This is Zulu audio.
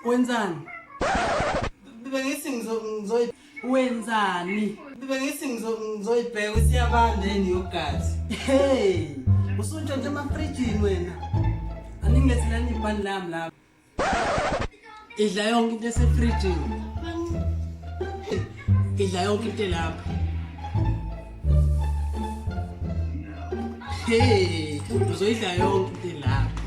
Wenzani? Bengithi ngizoyi Wenzani? bengithi ngizoyibheka siyabandeni yogazi. Hey, usuntshontshe amafrijini wena. Aningilethelani ibhani lami lapha. Idla yonke into esefrijini. Idla yonke into lapha. Hey, uzoyidla yonke into lapha.